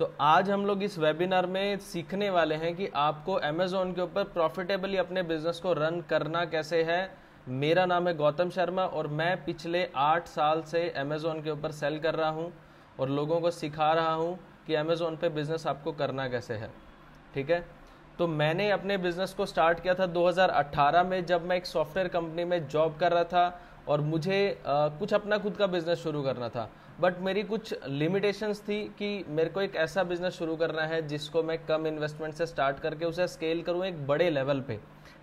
तो आज हम लोग इस वेबिनार में सीखने वाले हैं कि आपको अमेज़ॉन के ऊपर प्रॉफिटेबली अपने बिजनेस को रन करना कैसे है। मेरा नाम है गौतम शर्मा और मैं पिछले 8 साल से अमेज़ॉन के ऊपर सेल कर रहा हूं और लोगों को सिखा रहा हूं कि अमेज़ॉन पे बिजनेस आपको करना कैसे है। ठीक है, तो मैंने अपने बिजनेस को स्टार्ट किया था 2018 में, जब मैं एक सॉफ्टवेयर कंपनी में जॉब कर रहा था और मुझे कुछ अपना खुद का बिजनेस शुरू करना था। बट मेरी कुछ लिमिटेशंस थी कि मेरे को एक ऐसा बिजनेस शुरू करना है जिसको मैं कम इन्वेस्टमेंट से स्टार्ट करके उसे स्केल करूं एक बड़े लेवल पे।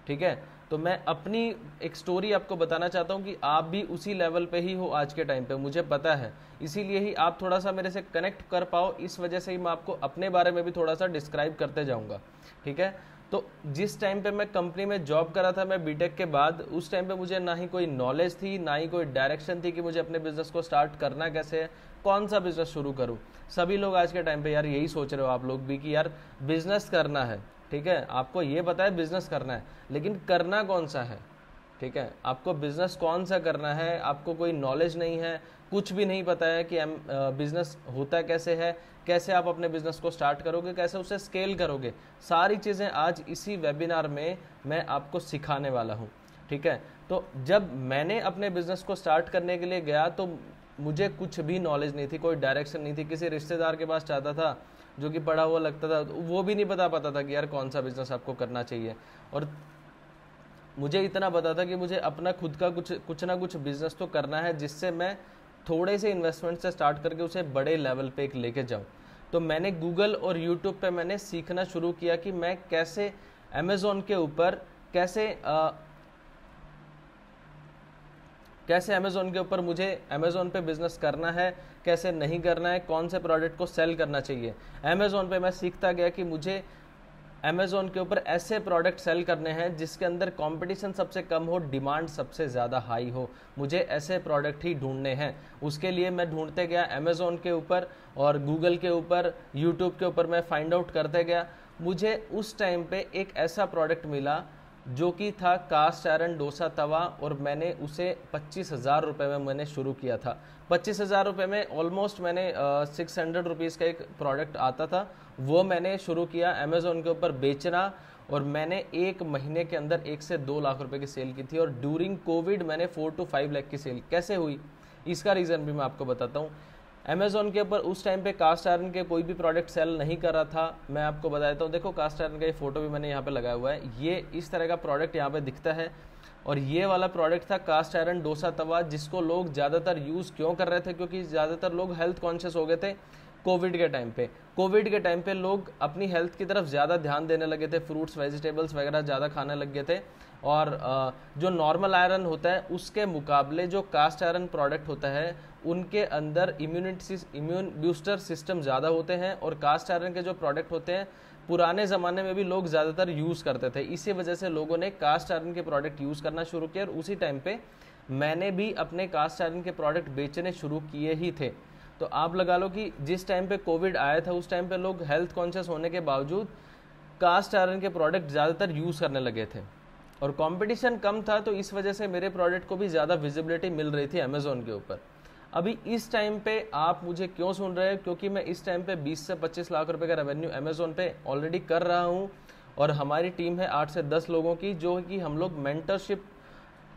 ठीक है, तो मैं अपनी एक स्टोरी आपको बताना चाहता हूं कि आप भी उसी लेवल पे ही हो आज के टाइम पे, मुझे पता है। इसीलिए ही आप थोड़ा सा मेरे से कनेक्ट कर पाओ, इस वजह से ही मैं आपको अपने बारे में भी थोड़ा सा डिस्क्राइब करते जाऊंगा। ठीक है, तो जिस टाइम पे मैं कंपनी में जॉब कर रहा था, मैं बीटेक के बाद, उस टाइम पे मुझे ना ही कोई नॉलेज थी, ना ही कोई डायरेक्शन थी कि मुझे अपने बिजनेस को स्टार्ट करना कैसे है, कौन सा बिजनेस शुरू करूं। सभी लोग आज के टाइम पे यार यही सोच रहे हो आप लोग भी कि यार बिजनेस करना है। ठीक है, आपको ये पता है बिजनेस करना है, लेकिन करना कौन सा है। ठीक है, आपको बिजनेस कौन सा करना है, आपको कोई नॉलेज नहीं है, कुछ भी नहीं पता है कि बिजनेस होता कैसे है, कैसे आप अपने बिजनेस को स्टार्ट करोगे, कैसे उसे स्केल करोगे। सारी चीज़ें आज इसी वेबिनार में मैं आपको सिखाने वाला हूँ। ठीक है, तो जब मैंने अपने बिजनेस को स्टार्ट करने के लिए गया तो मुझे कुछ भी नॉलेज नहीं थी, कोई डायरेक्शन नहीं थी। किसी रिश्तेदार के पास जाता था जो कि पढ़ा हुआ लगता था, वो भी नहीं पता था कि यार कौन सा बिजनेस आपको करना चाहिए। और मुझे इतना पता था कि मुझे अपना खुद का कुछ ना कुछ बिजनेस तो करना है जिससे मैं थोड़े से इन्वेस्टमेंट से स्टार्ट करके उसे बड़े लेवल पे एक लेके जाऊं। तो मैंने गूगल और यूट्यूब पे मैंने सीखना शुरू किया कि मैं कैसे अमेज़ॉन के ऊपर कैसे अमेज़ॉन के ऊपर मुझे अमेज़ॉन पे बिजनेस करना है, कैसे नहीं करना है, कौन से प्रोडक्ट को सेल करना चाहिए। अमेज़ॉन पे मैं सीखता गया कि मुझे अमेज़ॉन के ऊपर ऐसे प्रोडक्ट सेल करने हैं जिसके अंदर कंपटीशन सबसे कम हो, डिमांड सबसे ज़्यादा हाई हो। मुझे ऐसे प्रोडक्ट ही ढूंढने हैं। उसके लिए मैं ढूंढते गया अमेज़ॉन के ऊपर और गूगल के ऊपर, यूट्यूब के ऊपर मैं फाइंड आउट करते गया। मुझे उस टाइम पे एक ऐसा प्रोडक्ट मिला जो कि था कास्ट आयरन डोसा तवा, और मैंने उसे 25,000 रुपये में मैंने शुरू किया था। 25,000 रुपये में ऑलमोस्ट मैंने 600 रुपीज़ का एक प्रोडक्ट आता था, वो मैंने शुरू किया अमेज़ॉन के ऊपर बेचना। और मैंने 1 महीने के अंदर 1 से 2 लाख रुपए की सेल की थी। और ड्यूरिंग कोविड मैंने 4 to 5 लाख की सेल कैसे हुई, इसका रीज़न भी मैं आपको बताता हूँ। अमेज़ॉन के ऊपर उस टाइम पे कास्ट आयरन के कोई भी प्रोडक्ट सेल नहीं कर रहा था। मैं आपको बता देता हूँ, देखो कास्ट आयरन का ये फोटो भी मैंने यहाँ पे लगाया हुआ है। ये इस तरह का प्रोडक्ट यहाँ पे दिखता है और ये वाला प्रोडक्ट था कास्ट आयरन डोसा तवा, जिसको लोग ज़्यादातर यूज़ क्यों कर रहे थे, क्योंकि ज़्यादातर लोग हेल्थ कॉन्शियस हो गए थे कोविड के टाइम पे। कोविड के टाइम पे लोग अपनी हेल्थ की तरफ ज़्यादा ध्यान देने लगे थे, फ्रूट्स वेजिटेबल्स वगैरह ज़्यादा खाने लग गए थे। और जो नॉर्मल आयरन होता है उसके मुकाबले जो कास्ट आयरन प्रोडक्ट होता है उनके अंदर इम्यून बूस्टर सिस्टम ज़्यादा होते हैं। और कास्ट आयरन के जो प्रोडक्ट होते हैं पुराने ज़माने में भी लोग ज़्यादातर यूज़ करते थे। इसी वजह से लोगों ने कास्ट आयरन के प्रोडक्ट यूज़ करना शुरू किया। और उसी टाइम पे मैंने भी अपने कास्ट आयरन के प्रोडक्ट बेचने शुरू किए ही थे। तो आप लगा लो कि जिस टाइम पे कोविड आया था उस टाइम पे लोग हेल्थ कॉन्शियस होने के बावजूद कास्ट आयरन के प्रोडक्ट ज़्यादातर यूज़ करने लगे थे और कंपटीशन कम था, तो इस वजह से मेरे प्रोडक्ट को भी ज़्यादा विजिबिलिटी मिल रही थी अमेज़ॉन के ऊपर। अभी इस टाइम पे आप मुझे क्यों सुन रहे हैं, क्योंकि मैं इस टाइम पे 20 से 25 लाख रुपए का रेवेन्यू अमेज़ॉन पे ऑलरेडी कर रहा हूँ। और हमारी टीम है 8 से 10 लोगों की, जो कि हम लोग मेंटरशिप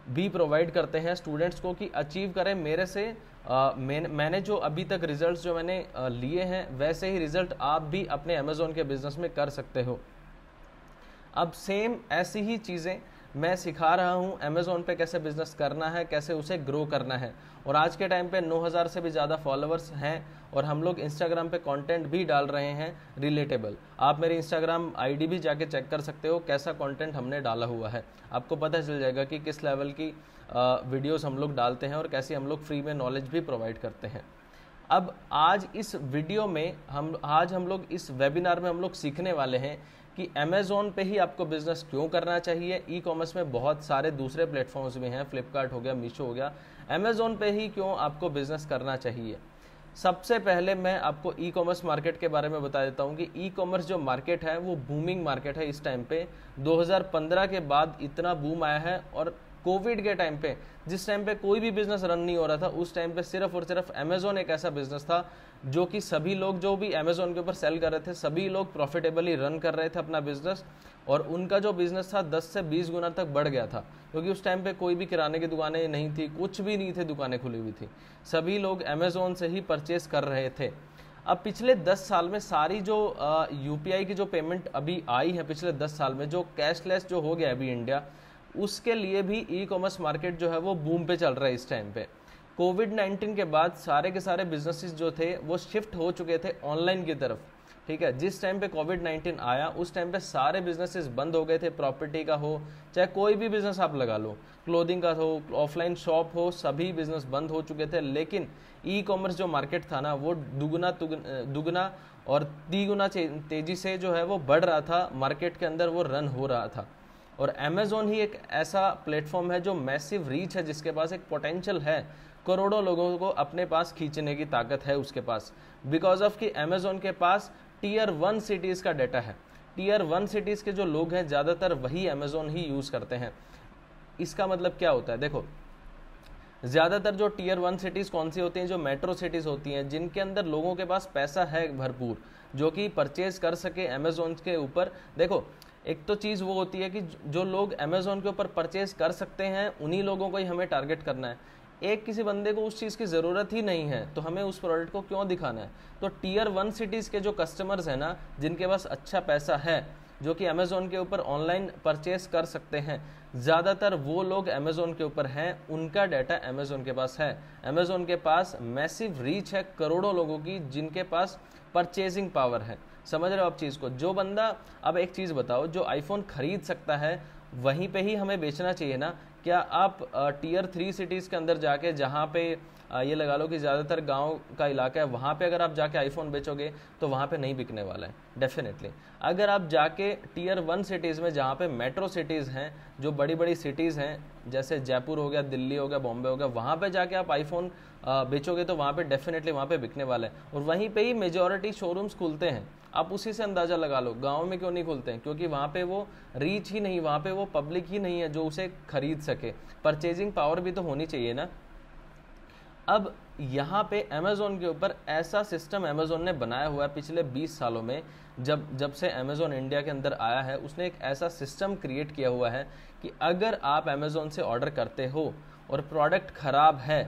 भी प्रोवाइड करते हैं स्टूडेंट्स को कि अचीव करें मेरे से। मैंने जो अभी तक रिजल्ट्स जो मैंने लिए हैं वैसे ही रिजल्ट आप भी अपने अमेज़ॉन के बिजनेस में कर सकते हो। अब सेम ऐसी ही चीज़ें मैं सिखा रहा हूँ अमेज़ॉन पे कैसे बिजनेस करना है, कैसे उसे ग्रो करना है। और आज के टाइम पे 9,000 से भी ज़्यादा फॉलोअर्स हैं और हम लोग इंस्टाग्राम पे कंटेंट भी डाल रहे हैं रिलेटेबल। आप मेरी इंस्टाग्राम आईडी भी जाके चेक कर सकते हो कैसा कंटेंट हमने डाला हुआ है। आपको पता चल जाएगा कि किस लेवल की वीडियोस हम लोग डालते हैं और कैसे हम लोग फ्री में नॉलेज भी प्रोवाइड करते हैं। अब आज इस वीडियो में हम लोग इस वेबिनार में हम लोग सीखने वाले हैं कि अमेज़ॉन पे ही आपको बिजनेस क्यों करना चाहिए। ई कॉमर्स में बहुत सारे दूसरे प्लेटफॉर्म्स भी हैं, फ्लिपकार्ट हो गया, मीशो हो गया, अमेज़ॉन पे ही क्यों आपको बिजनेस करना चाहिए। सबसे पहले मैं आपको ई कॉमर्स मार्केट के बारे में बता देता हूँ कि ई कॉमर्स जो मार्केट है वो बूमिंग मार्केट है। इस टाइम पे 2015 के बाद इतना बूम आया है और कोविड के टाइम पे, जिस टाइम पे कोई भी बिजनेस रन नहीं हो रहा था, उस टाइम पे सिर्फ और सिर्फ अमेजोन एक ऐसा बिजनेस था जो कि सभी लोग जो भी अमेजोन के ऊपर सेल कर रहे थे, सभी लोग प्रॉफिटेबली रन कर रहे थे अपना बिजनेस, और उनका जो बिजनेस था 10 से 20 गुना तक बढ़ गया था, क्योंकि उस टाइम पे कोई भी किराने की दुकानें नहीं थी, कुछ भी नहीं थे, दुकानें खुली हुई थी, सभी लोग अमेजोन से ही परचेज कर रहे थे। अब पिछले 10 साल में सारी जो यूपीआई की जो पेमेंट अभी आई है पिछले 10 साल में, जो कैशलेस जो हो गया अभी इंडिया, उसके लिए भी ई कॉमर्स मार्केट जो है वो बूम पे चल रहा है इस टाइम पे। कोविड-19 के बाद सारे के सारे बिजनेसेस जो थे वो शिफ्ट हो चुके थे ऑनलाइन की तरफ, ठीक है। जिस टाइम पे कोविड-19 आया उस टाइम पे सारे बिजनेसेस बंद हो गए थे, प्रॉपर्टी का हो चाहे कोई भी बिजनेस आप लगा लो, क्लोथिंग का हो, ऑफलाइन शॉप हो, सभी बिजनेस बंद हो चुके थे। लेकिन ई कॉमर्स जो मार्केट था ना, वो दुगना और तिगुना तेजी से जो है वो बढ़ रहा था, मार्केट के अंदर वो रन हो रहा था। और अमेजोन ही एक ऐसा प्लेटफॉर्म है जो मैसिव रीच है, जिसके पास एक पोटेंशियल है, करोड़ों लोगों को अपने पास खींचने की ताकत है उसके पास, बिकॉज ऑफ कि अमेजोन के पास टीयर 1 सिटीज़ का डाटा है। टीयर 1 सिटीज़ के जो लोग हैं ज़्यादातर वही अमेजोन ही यूज़ करते हैं। इसका मतलब क्या होता है, देखो ज़्यादातर जो टीयर 1 सिटीज़ कौन सी होती हैं, जो मेट्रो सिटीज़ होती हैं, जिनके अंदर लोगों के पास पैसा है भरपूर, जो कि परचेज कर सके अमेजोन के ऊपर। देखो एक तो चीज़ वो होती है कि जो लोग अमेजोन के ऊपर परचेज कर सकते हैं उन्हीं लोगों को ही हमें टारगेट करना है। एक किसी बंदे को उस चीज़ की ज़रूरत ही नहीं है तो हमें उस प्रोडक्ट को क्यों दिखाना है। तो टीयर 1 सिटीज़ के जो कस्टमर्स हैं ना, जिनके पास अच्छा पैसा है, जो कि अमेजोन के ऊपर ऑनलाइन परचेस कर सकते हैं, ज़्यादातर वो लोग अमेजोन के ऊपर हैं, उनका डाटा अमेजोन के पास है। अमेजोन के पास मैसिव रीच है करोड़ों लोगों की, जिनके पास परचेजिंग पावर है। समझ रहे हो आप चीज़ को। जो बंदा, अब एक चीज़ बताओ, जो आईफोन खरीद सकता है वहीं पे ही हमें बेचना चाहिए ना। क्या आप टीयर 3 सिटीज़ के अंदर जाके, जहाँ पे ये लगा लो कि ज़्यादातर गांव का इलाका है, वहाँ पे अगर आप जाके आईफोन बेचोगे तो वहाँ पे नहीं बिकने वाला है डेफिनेटली। अगर आप जाके टीयर 1 सिटीज़ में, जहाँ पे मेट्रो सिटीज़ हैं, जो बड़ी बड़ी सिटीज़ हैं, जैसे जयपुर हो गया, दिल्ली हो गया, बॉम्बे हो गया, वहाँ पे जाके आप आईफोन बेचोगे तो वहाँ पे डेफिनेटली वहाँ पे बिकने वाला है। और वहीं पे ही मेजॉरिटी शोरूम्स खुलते हैं, आप उसी से अंदाज़ा लगा लो। गांव में क्यों नहीं खुलते हैं? क्योंकि वहाँ पे वो रीच ही नहीं, वहाँ पे वो पब्लिक ही नहीं है जो उसे खरीद सके। परचेजिंग पावर भी तो होनी चाहिए ना। अब यहाँ पे अमेजोन के ऊपर ऐसा सिस्टम अमेजोन ने बनाया हुआ है पिछले 20 सालों में, जब से अमेजोन इंडिया के अंदर आया है, उसने एक ऐसा सिस्टम क्रिएट किया हुआ है कि अगर आप अमेजोन से ऑर्डर करते हो और प्रोडक्ट ख़राब है,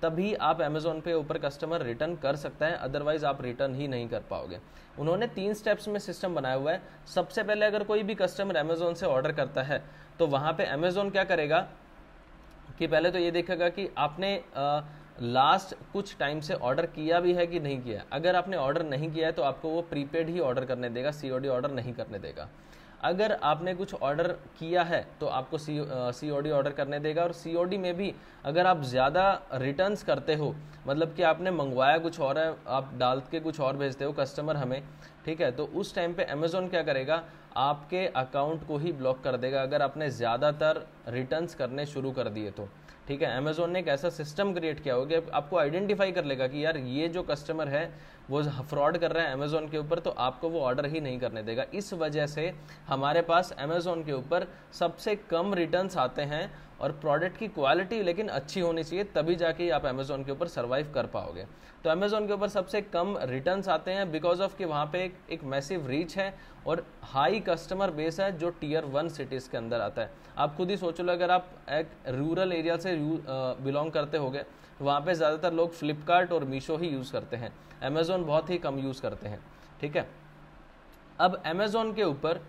तभी आप अमेजोन पे ऊपर कस्टमर रिटर्न कर सकता है, अदरवाइज आप रिटर्न ही नहीं कर पाओगे। उन्होंने 3 स्टेप्स में सिस्टम बनाया हुआ है। सबसे पहले अगर कोई भी कस्टमर अमेजोन से ऑर्डर करता है तो वहाँ पे अमेजोन क्या करेगा कि पहले तो ये देखेगा कि आपने लास्ट कुछ टाइम से ऑर्डर किया भी है कि नहीं किया। अगर आपने ऑर्डर नहीं किया है तो आपको वो प्रीपेड ही ऑर्डर करने देगा, सीओडी ऑर्डर नहीं करने देगा। अगर आपने कुछ ऑर्डर किया है तो आपको सीओडी ऑर्डर करने देगा। और सीओडी में भी अगर आप ज़्यादा रिटर्न्स करते हो, मतलब कि आपने मंगवाया कुछ और है, आप डाल के कुछ और भेजते हो कस्टमर हमें, ठीक है, तो उस टाइम पे अमेजोन क्या करेगा, आपके अकाउंट को ही ब्लॉक कर देगा अगर आपने ज़्यादातर रिटर्न्स करने शुरू कर दिए तो। ठीक है, अमेजोन ने एक ऐसा सिस्टम क्रिएट किया होगा, आपको आइडेंटिफाई कर लेगा कि यार ये जो कस्टमर है वो फ्रॉड कर रहा है अमेजोन के ऊपर, तो आपको वो ऑर्डर ही नहीं करने देगा। इस वजह से हमारे पास अमेजोन के ऊपर सबसे कम रिटर्न्स आते हैं, और प्रोडक्ट की क्वालिटी लेकिन अच्छी होनी चाहिए, तभी जाके आप अमेजोन के ऊपर सर्वाइव कर पाओगे। तो अमेजोन के ऊपर सबसे कम रिटर्न्स आते हैं बिकॉज ऑफ कि वहाँ पे एक मैसिव रीच है और हाई कस्टमर बेस है जो टीयर 1 सिटीज़ के अंदर आता है। आप खुद ही सोच लो, अगर आप एक रूरल एरिया से बिलोंग करते होगे तो वहाँ पे ज़्यादातर लोग फ्लिपकार्ट और मीशो ही यूज़ करते हैं, अमेजोन बहुत ही कम यूज़ करते हैं। ठीक है, अब अमेजोन के ऊपर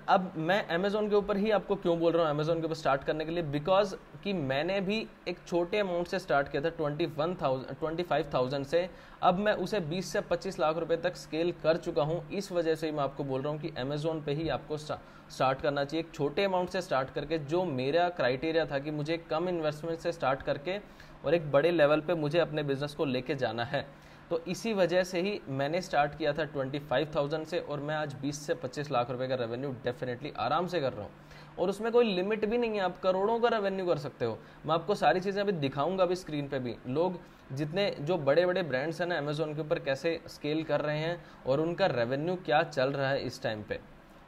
अब मैं अमेजोन के ऊपर ही आपको क्यों बोल रहा हूँ अमेजोन के ऊपर स्टार्ट करने के लिए, बिकॉज कि मैंने भी एक छोटे अमाउंट से स्टार्ट किया था 25,000 से, अब मैं उसे 20 से 25 लाख रुपए तक स्केल कर चुका हूँ। इस वजह से ही मैं आपको बोल रहा हूँ कि अमेजोन पे ही आपको स्टार्ट करना चाहिए, एक छोटे अमाउंट से स्टार्ट करके। जो मेरा क्राइटेरिया था कि मुझे कम इन्वेस्टमेंट से स्टार्ट करके और एक बड़े लेवल पे मुझे अपने बिजनेस को लेके जाना है, तो इसी वजह से ही मैंने स्टार्ट किया था 25,000 से, और मैं आज 20 से 25 लाख रुपए का रेवेन्यू डेफिनेटली आराम से कर रहा हूँ। और उसमें कोई लिमिट भी नहीं है, आप करोड़ों का रेवेन्यू कर सकते हो। मैं आपको सारी चीज़ें अभी दिखाऊंगा अभी स्क्रीन पे भी, लोग जितने जो बड़े बड़े ब्रांड्स हैं ना अमेजोन के ऊपर कैसे स्केल कर रहे हैं और उनका रेवेन्यू क्या चल रहा है इस टाइम पे।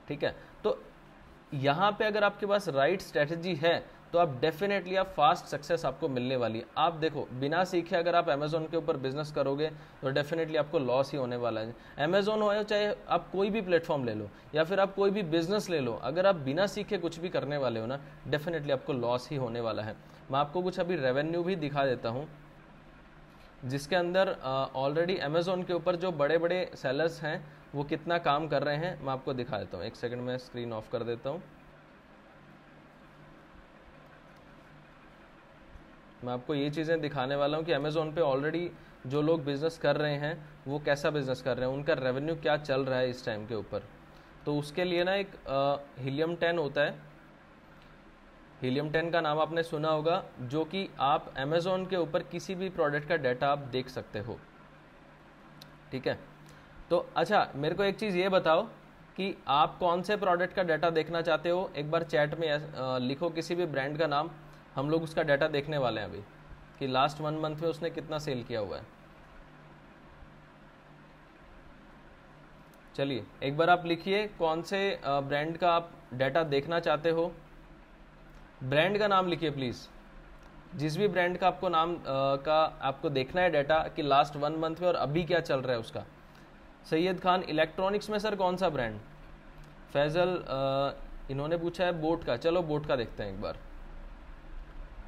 ठीक है, तो यहाँ पे अगर आपके पास राइट स्ट्रेटजी है तो आप डेफिनेटली आप फास्ट सक्सेस आपको मिलने वाली है। आप देखो बिना सीखे अगर आप अमेजोन के ऊपर बिजनेस करोगे तो डेफिनेटली आपको लॉस ही होने वाला है। अमेजोन हो चाहे आप कोई भी प्लेटफॉर्म ले लो या फिर आप कोई भी बिजनेस ले लो, अगर आप बिना सीखे कुछ भी करने वाले हो ना, डेफिनेटली आपको लॉस ही होने वाला है। मैं आपको कुछ अभी रेवेन्यू भी दिखा देता हूँ जिसके अंदर ऑलरेडी अमेजोन के ऊपर जो बड़े बड़े सेलर्स हैं वो कितना काम कर रहे हैं मैं आपको दिखा देता हूँ। एक सेकंड में स्क्रीन ऑफ कर देता हूँ। मैं आपको ये चीज़ें दिखाने वाला हूँ कि अमेजोन पे ऑलरेडी जो लोग बिजनेस कर रहे हैं वो कैसा बिजनेस कर रहे हैं, उनका रेवेन्यू क्या चल रहा है इस टाइम के ऊपर। तो उसके लिए ना एक हीलियम 10 होता है, हीलियम 10 का नाम आपने सुना होगा, जो कि आप अमेजोन के ऊपर किसी भी प्रोडक्ट का डाटा आप देख सकते हो। ठीक है, तो अच्छा मेरे को एक चीज़ ये बताओ कि आप कौन से प्रोडक्ट का डाटा देखना चाहते हो। एक बार चैट में लिखो किसी भी ब्रांड का नाम, हम लोग उसका डाटा देखने वाले हैं अभी कि लास्ट 1 मंथ में उसने कितना सेल किया हुआ है। चलिए एक बार आप लिखिए कौन से ब्रांड का आप डाटा देखना चाहते हो। ब्रांड का नाम लिखिए प्लीज़, जिस भी ब्रांड का आपको नाम का आपको देखना है डाटा कि लास्ट 1 मंथ में और अभी क्या चल रहा है उसका। सैयद खान इलेक्ट्रॉनिक्स में सर कौन सा ब्रांड। फैजल इन्होंने पूछा है बोट का, चलो बोट का देखते हैं एक बार।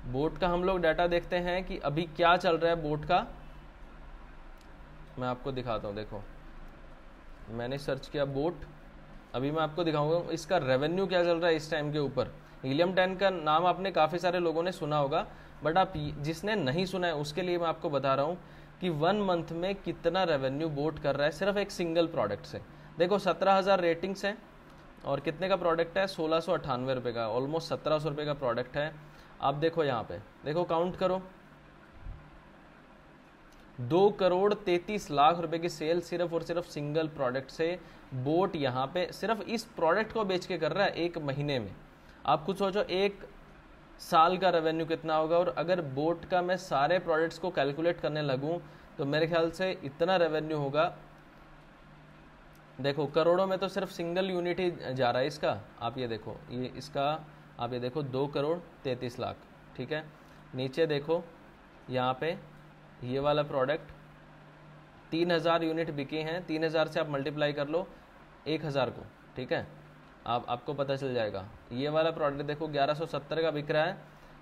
बोट का हम लोग डाटा देखते हैं कि अभी क्या चल रहा है बोट का। मैं आपको दिखाता हूँ, देखो मैंने सर्च किया बोट, अभी मैं आपको दिखाऊंगा इसका रेवेन्यू क्या चल रहा है इस टाइम के ऊपर। हीलियम 10 का नाम आपने काफ़ी सारे लोगों ने सुना होगा, बट आप जिसने नहीं सुना है उसके लिए मैं आपको बता रहा हूँ कि 1 मंथ में कितना रेवेन्यू बोट कर रहा है सिर्फ एक सिंगल प्रोडक्ट से। देखो 17,000 रेटिंग्स हैं और कितने का प्रोडक्ट है, 1698 रुपये का, ऑलमोस्ट 1700 रुपये का प्रोडक्ट है। आप देखो यहाँ पे, देखो काउंट करो, 2,33,00,000 रुपए की सेल सिर्फ और सिर्फ सिंगल प्रोडक्ट से बोट यहाँ पे सिर्फ इस प्रोडक्ट को बेच के कर रहा है 1 महीने में। आप खुद सोचो 1 साल का रेवेन्यू कितना होगा, और अगर बोट का मैं सारे प्रोडक्ट्स को कैलकुलेट करने लगूं तो मेरे ख्याल से इतना रेवेन्यू होगा। देखो करोड़ों में तो सिर्फ सिंगल यूनिट ही जा रहा है इसका। आप ये देखो, ये इसका आप ये देखो 2,33,00,000। ठीक है, नीचे देखो यहाँ पे ये वाला प्रोडक्ट 3,000 यूनिट बिके हैं, 3,000 से आप मल्टीप्लाई कर लो 1,000 को। ठीक है, आपको पता चल जाएगा। ये वाला प्रोडक्ट देखो 1170 का बिक रहा है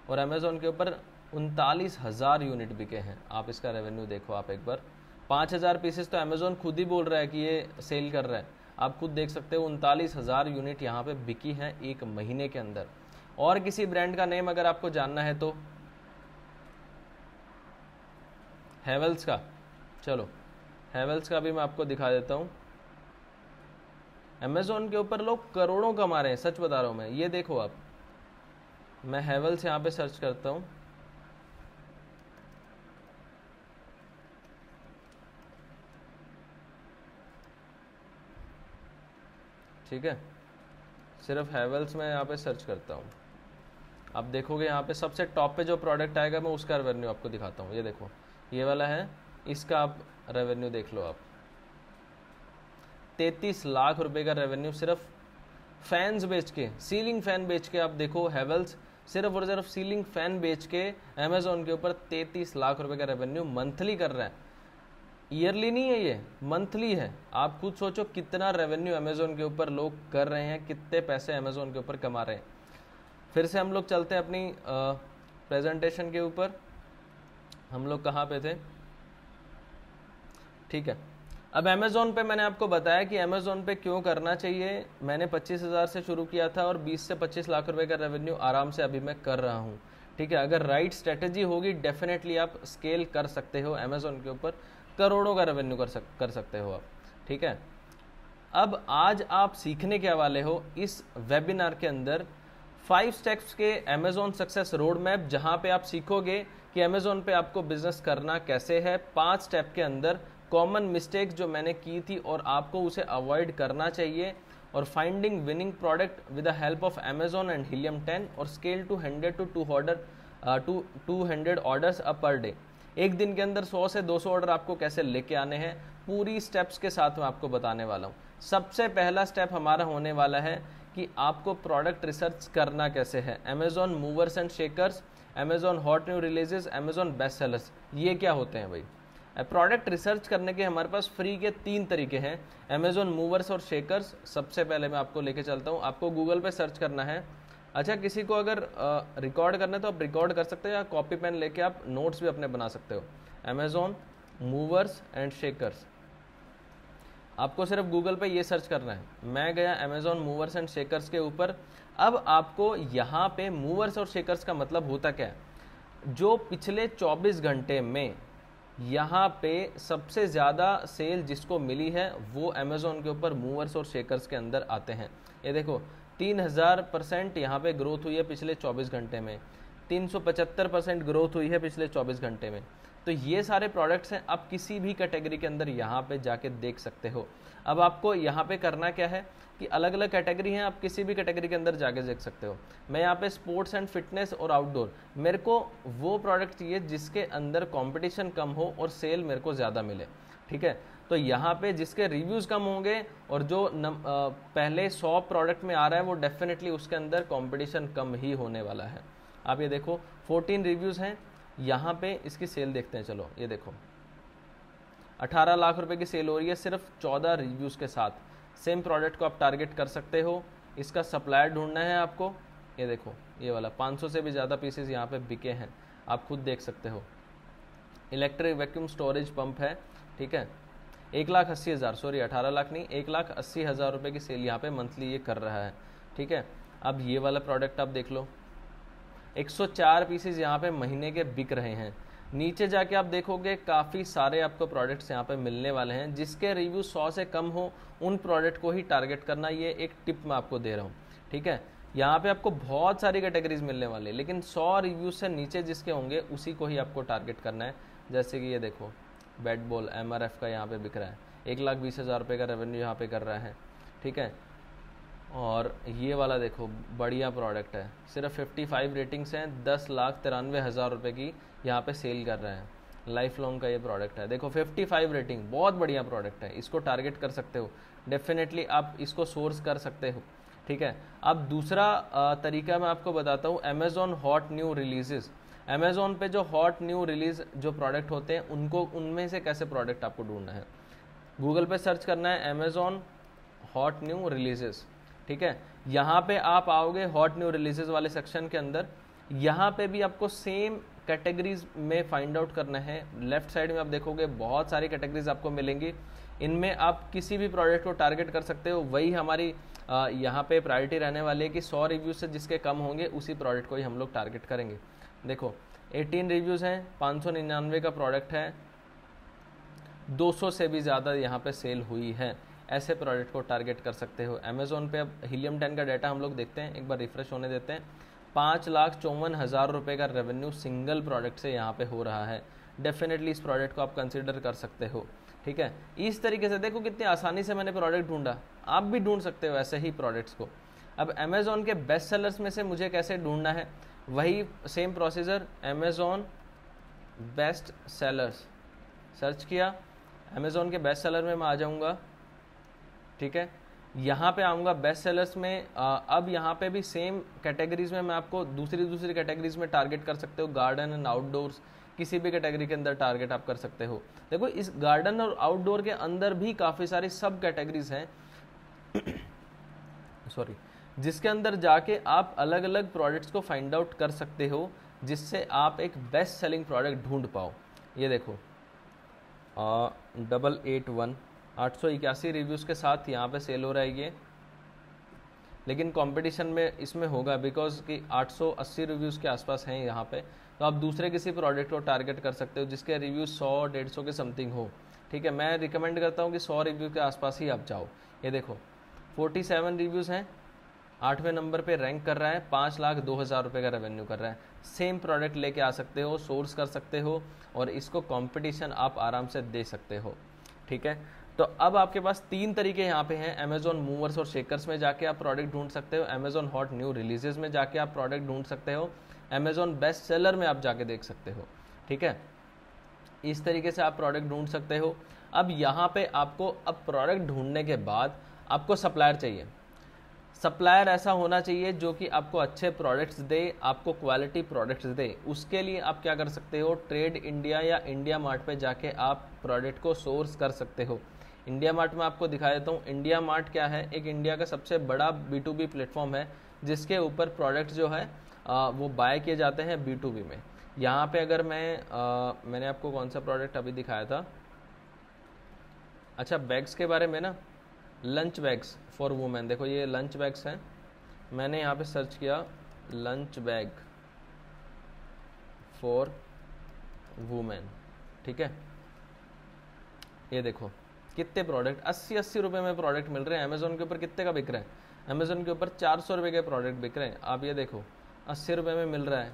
और अमेजोन के ऊपर 39,000 यूनिट बिके हैं। आप इसका रेवेन्यू देखो आप एक बार, 5,000 पीसेस तो अमेजोन खुद ही बोल रहा है कि ये सेल कर रहा है। आप खुद देख सकते हो 39,000 यूनिट यहाँ पे बिकी हैं 1 महीने के अंदर। और किसी ब्रांड का नेम अगर आपको जानना है तो हैवेल्स का, चलो हैवेल्स का भी मैं आपको दिखा देता हूँ। अमेजोन के ऊपर लोग करोड़ों कमा रहे हैं, सच बता रहा हूँ मैं। ये देखो आप, मैं हैवेल्स यहाँ पे सर्च करता हूँ, ठीक है, सिर्फ हैवेल्स में यहाँ पे सर्च करता हूँ। आप देखोगे यहाँ पे सबसे टॉप पे जो प्रोडक्ट आएगा मैं उसका रेवेन्यू आपको दिखाता हूँ। ये देखो ये वाला है, इसका आप रेवेन्यू देख लो आप, 33 लाख रुपए का रेवेन्यू सिर्फ फैंस बेच के, सीलिंग फैन बेच के। आप देखो हैवेल्स सिर्फ और सिर्फ सीलिंग फैन बेच के अमेजोन के ऊपर 33 लाख रुपए का रेवेन्यू मंथली कर रहा है। ईयरली नहीं है, ये मंथली है। आप खुद सोचो कितना रेवेन्यू अमेजोन के ऊपर लोग कर रहे हैं, कितने पैसे अमेजोन के ऊपर कमा रहे हैं। फिर से हम लोग चलते हैं अपनी प्रेजेंटेशन के ऊपर। हम लोग कहाँ पे थे, ठीक है। अब अमेजोन पे मैंने आपको बताया कि अमेजोन पे क्यों करना चाहिए। मैंने 25,000 से शुरू किया था और 20 से 25 लाख रुपए का रेवेन्यू आराम से अभी मैं कर रहा हूँ, ठीक है। अगर राइट स्ट्रेटेजी होगी डेफिनेटली आप स्केल कर सकते हो, अमेजोन के ऊपर करोड़ों का रेवेन्यू कर सकते हो आप, ठीक है। अब आज आप सीखने के वाले हो इस वेबिनार के अंदर 5 स्टेप्स के अमेजोन सक्सेस रोड मैप, जहां पे आप सीखोगे कि अमेजोन पे आपको बिजनेस करना कैसे है। 5 स्टेप के अंदर कॉमन मिस्टेक्स जो मैंने की थी और आपको उसे अवॉइड करना चाहिए, और finding winning product with the help of Amazon and Helium 10, और scale to 100 to 200 orders a per day. एक दिन के अंदर 100 से 200 ऑर्डर आपको कैसे लेके आने हैं, पूरी स्टेप्स के साथ मैं आपको बताने वाला हूँ। सबसे पहला स्टेप हमारा होने वाला है कि आपको प्रोडक्ट रिसर्च करना कैसे है। Amazon movers and shakers, Amazon hot new releases, Amazon best sellers, ये क्या होते हैं भाई? प्रोडक्ट रिसर्च करने के हमारे पास फ्री के 3 तरीके हैं। अमेजॉन मूवर्स और शेकर्स, सबसे पहले मैं आपको लेके चलता हूँ। आपको गूगल पे सर्च करना है। अच्छा, किसी को अगर रिकॉर्ड करना है तो आप रिकॉर्ड कर सकते हो, या कॉपी पेन लेके आप नोट्स भी अपने बना सकते हो। अमेजॉन मूवर्स एंड शेकर्स, आपको सिर्फ गूगल पे ये सर्च करना है। मैं गया अमेजॉन मूवर्स एंड शेकर्स के ऊपर। अब आपको यहाँ पे मूवर्स और शेकर्स का मतलब होता क्या है? जो पिछले 24 घंटे में यहाँ पे सबसे ज़्यादा सेल जिसको मिली है वो अमेजोन के ऊपर मूवर्स और शेकर्स के अंदर आते हैं। ये देखो 3000% यहाँ पे ग्रोथ हुई है पिछले 24 घंटे में, 375% ग्रोथ हुई है पिछले 24 घंटे में। तो ये सारे प्रोडक्ट्स हैं, आप किसी भी कैटेगरी के अंदर यहाँ पे जाके देख सकते हो। अब आपको यहाँ पे करना क्या है कि अलग अलग कैटेगरी हैं, आप किसी भी कैटेगरी के अंदर जाके देख सकते हो। मैं यहाँ पे स्पोर्ट्स एंड फिटनेस और आउटडोर, मेरे को वो प्रोडक्ट चाहिए जिसके अंदर कंपटीशन कम हो और सेल मेरे को ज़्यादा मिले, ठीक है। तो यहाँ पे जिसके रिव्यूज़ कम होंगे और जो पहले 100 प्रोडक्ट में आ रहा है वो डेफिनेटली उसके अंदर कंपटीशन कम ही होने वाला है। आप ये देखो 14 रिव्यूज़ हैं यहाँ पे, इसकी सेल देखते हैं। चलो ये देखो 18 लाख रुपए की सेल हो रही है सिर्फ 14 रिव्यूज़ के साथ। सेम प्रोडक्ट को आप टारगेट कर सकते हो। इसका सप्लायर ढूंढना है आपको। ये देखो ये वाला 500 से भी ज़्यादा पीसेस यहाँ पे बिके हैं, आप खुद देख सकते हो। इलेक्ट्रिक वैक्यूम स्टोरेज पंप है, ठीक है, 1,80,000, सॉरी 18 लाख नहीं, 1,80,000 रुपये की सेल यहाँ पे मंथली ये कर रहा है, ठीक है। अब ये वाला प्रोडक्ट आप देख लो, 104 पीसेस यहाँ पे महीने के बिक रहे हैं। नीचे जाके आप देखोगे काफ़ी सारे आपको प्रोडक्ट्स यहाँ पे मिलने वाले हैं। जिसके रिव्यू 100 से कम हो उन प्रोडक्ट को ही टारगेट करना, ये एक टिप मैं आपको दे रहा हूँ, ठीक है। यहाँ पे आपको बहुत सारी कैटेगरीज मिलने वाली है, लेकिन 100 रिव्यूज से नीचे जिसके होंगे उसी को ही आपको टारगेट करना है। जैसे कि ये देखो बैट बॉल MRF का यहाँ पे बिक रहा है, 1,20,000 रुपये का रेवेन्यू यहाँ पे कर रहा है, ठीक है। और ये वाला देखो बढ़िया प्रोडक्ट है, सिर्फ 55 रेटिंग्स हैं, 10,93,000 रुपये की यहाँ पे सेल कर रहे हैं। लाइफ लॉन्ग का ये प्रोडक्ट है, देखो 55 रेटिंग, बहुत बढ़िया प्रोडक्ट है, इसको टारगेट कर सकते हो। डेफिनेटली आप इसको सोर्स कर सकते हो, ठीक है। अब दूसरा तरीका मैं आपको बताता हूँ, Amazon hot new releases. Amazon पे जो हॉट न्यू रिलीज जो प्रोडक्ट होते हैं उनको, उनमें से कैसे प्रोडक्ट आपको ढूंढना है। गूगल पे सर्च करना है अमेजॉन हॉट न्यू रिलीजेस, ठीक है। यहाँ पे आप आओगे हॉट न्यू रिलीजेस वाले सेक्शन के अंदर। यहाँ पे भी आपको सेम कैटेगरीज में फाइंड आउट करना है। लेफ्ट साइड में आप देखोगे बहुत सारी कैटेगरीज आपको मिलेंगी, इनमें आप किसी भी प्रोडक्ट को टारगेट कर सकते हो। वही हमारी यहाँ पे प्रायोरिटी रहने वाली है कि 100 रिव्यूज से जिसके कम होंगे उसी प्रोडक्ट को ही हम लोग टारगेट करेंगे। देखो 18 रिव्यूज़ हैं, 599 का प्रोडक्ट है, 200 से भी ज़्यादा यहाँ पे सेल हुई है। ऐसे प्रोडक्ट को टारगेट कर सकते हो। अमेजोन पे अब हीलियम 10 का डाटा हम लोग देखते हैं, एक बार रिफ्रेश होने देते हैं। 5,54,000 रुपये का रेवेन्यू सिंगल प्रोडक्ट से यहाँ पे हो रहा है। डेफिनेटली इस प्रोडक्ट को आप कंसिडर कर सकते हो, ठीक है। इस तरीके से देखो कितनी आसानी से मैंने प्रोडक्ट ढूंढा, आप भी ढूंढ सकते हो ऐसे ही प्रोडक्ट्स को। अब अमेजोन के बेस्ट सेलर्स में से मुझे कैसे ढूंढना है, वही same procedure, Amazon best sellers search किया, अमेजोन के बेस्ट सेलर में मैं आ जाऊंगा, ठीक है। यहाँ पे आऊँगा बेस्ट सेलर्स में। अब यहाँ पे भी सेम कैटेगरीज में मैं आपको दूसरी कैटेगरीज में टारगेट कर सकते हो। गार्डन एंड आउटडोर्स, किसी भी कैटेगरी के अंदर टारगेट आप कर सकते हो। देखो इस गार्डन और आउटडोर के अंदर भी काफ़ी सारी सब कैटेगरीज हैं सॉरी, जिसके अंदर जाके आप अलग अलग प्रोडक्ट्स को फाइंड आउट कर सकते हो, जिससे आप एक बेस्ट सेलिंग प्रोडक्ट ढूंढ पाओ। ये देखो 881 881 रिव्यूज़ के साथ यहाँ पे सेल हो रहा है ये, लेकिन कंपटीशन में इसमें होगा बिकॉज कि 880 रिव्यूज़ के आसपास हैं यहाँ पे। तो आप दूसरे किसी प्रोडक्ट को टारगेट कर सकते हो जिसके रिव्यू 100-150 के समथिंग हो, ठीक है। मैं रिकमेंड करता हूँ कि 100 रिव्यू के आसपास ही आप जाओ। ये देखो 47 रिव्यूज़ हैं, 8वें नंबर पे रैंक कर रहा है, 5,02,000 रुपये का रेवेन्यू कर रहा है। सेम प्रोडक्ट लेके आ सकते हो, सोर्स कर सकते हो और इसको कंपटीशन आप आराम से दे सकते हो, ठीक है। तो अब आपके पास 3 तरीके यहाँ पे हैं। अमेजॉन मूवर्स और शेकर्स में जाके आप प्रोडक्ट ढूंढ सकते हो, अमेजॉन हॉट न्यू रिलीजेस में जाके आप प्रोडक्ट ढूंढ सकते हो, अमेजॉन बेस्ट सेलर में आप जाके देख सकते हो, ठीक है। इस तरीके से आप प्रोडक्ट ढूंढ सकते हो। अब यहाँ पे आपको अब प्रोडक्ट ढूंढने के बाद आपको सप्लायर चाहिए। सप्लायर ऐसा होना चाहिए जो कि आपको अच्छे प्रोडक्ट्स दे, आपको क्वालिटी प्रोडक्ट्स दे। उसके लिए आप क्या कर सकते हो, ट्रेड इंडिया या इंडिया मार्ट पे जाके आप प्रोडक्ट को सोर्स कर सकते हो। इंडिया मार्ट में आपको दिखा देता हूँ। इंडिया मार्ट क्या है, एक इंडिया का सबसे बड़ा B2B प्लेटफॉर्म है जिसके ऊपर प्रोडक्ट जो है वो बाय किए जाते हैं B2B में। यहाँ पे अगर मैंने आपको कौन सा प्रोडक्ट अभी दिखाया था, अच्छा बैग्स के बारे में ना, लंच बैग्स फॉर वुमेन। देखो ये लंच बैग्स हैं, मैंने यहाँ पे सर्च किया लंच बैग फॉर वुमेन, ठीक है। ये देखो कितने प्रोडक्ट 80-80 रुपये में प्रोडक्ट मिल रहे हैं। अमेजोन के ऊपर कितने का बिक रहा है, अमेजोन के ऊपर 400 रुपये के प्रोडक्ट बिक रहे हैं। आप ये देखो 80 रुपये में मिल रहा है,